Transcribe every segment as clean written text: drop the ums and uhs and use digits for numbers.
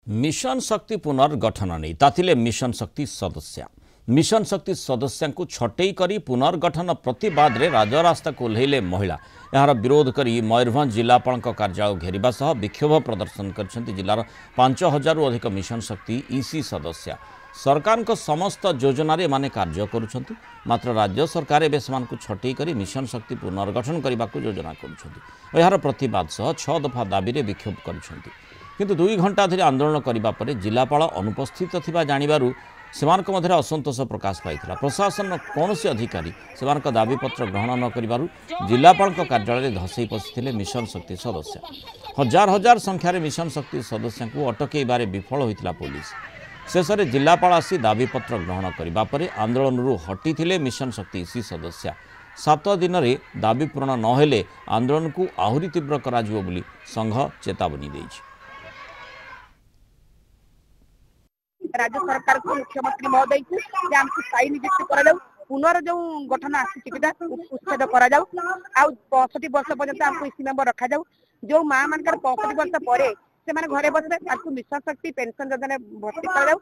Mission शक्ति पुनर्गठन नहीं ताथिले मिशन शक्ति सदस्या को छटई करी पुनर्गठन प्रतिवाद रे राजरास्ता को ओह्लैले महिला यार विरोध करी मयूरभंज जिलापाल कार्यालय घेरिबा सह विक्षोभ प्रदर्शन करछन्ति जिलार 5000 रु अधिक मिशन शक्ति ईसी सदस्य सरकार को समस्त योजन माने कार्य करुछन्ति मात्र राज्य सरकार एबे समान छटई करी मिशन शक्ति पुनर्गठन करने को योजना करुछन्ति यार प्रतिवाद सह 6 दफा दाबी रे विक्षोभ करुछन्ति किंतु 2 घंटा धरी आंदोलन करने पर जिलापाल अनुपस्थित थिबा जानिबारु सेमानक मध्य असंतोष प्रकाश पाइथिला। प्रशासन कौन अधिकारी सेमानक दाबीपत्र ग्रहण न करिबारु जिलापाल कार्यालय धसई पशिथिले मिशन शक्ति सदस्य। हजार हजार संख्यार मिशन शक्ति सदस्य को अटकईबारे विफल होइतिला पुलिस। शेष में जिलापाल आसी दाबीपत्र ग्रहण करने पर आंदोलन हटिथिले मिशन शक्ति सी सदस्य। 7 दिन में दाबी पूरण नहेले आंदोलन को आहुरी तीव्र कराजिबो बोली संघ चेतावनी देछि। राज्य सरकार को मुख्यमंत्री महोदय को आमको स्थायी नियुक्ति करा पुनर् जो गठन उच्छेद करा 65 वर्ष पर्यंत आमको इसी मेंबर रखा जो माँ मान 65 वर्ष पर घरे बसे मिशन शक्ति पेंशन योजना भर्ती करा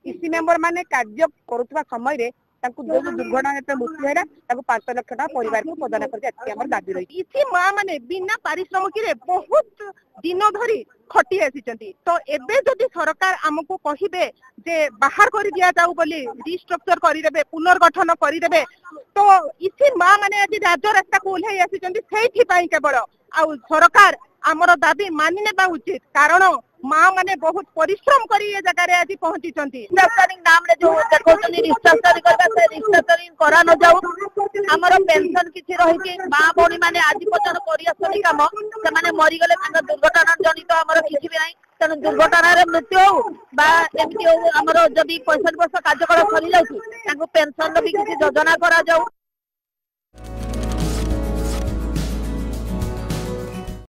इसी मेंबर माने कार्य करुवा समय जो दुर्घटना मृत्यु है 5 लाख टका परिवार को प्रदान कर दाबी रही। इसी माँ मैंने बिना पारिश्रमिक बहुत दिन धरी खटी आसी तो एबे जदि सरकार आमको कहिबे जे बाहर कर दिया जाऊ बोली रिस्ट्रक्चर करदेबे पुनर्गठन करदेबे तो इसी माँ मैंने आज राजरास्ता को ओह्लई आसी केवल आ सरकार आमर दाबी मानि नेबा उचित कारण माँ मैंने बहुत परिश्रम कर जगह आज पहुंची नाम रे जो रिस्ट्रक्चरिंग करा न जाऊ आमर पेंशन किछि रही माँ भौणी मैंने आज पर्यटन कर काम से मरीगले दुर्घटना जनित आमर किसी भी ना तेणु दुर्घटन मृत्यु होमती हो जदि 65 वर्ष कार्यकाल सरी जाऊँ पेंशन भी किसी योजना करा जाऊ।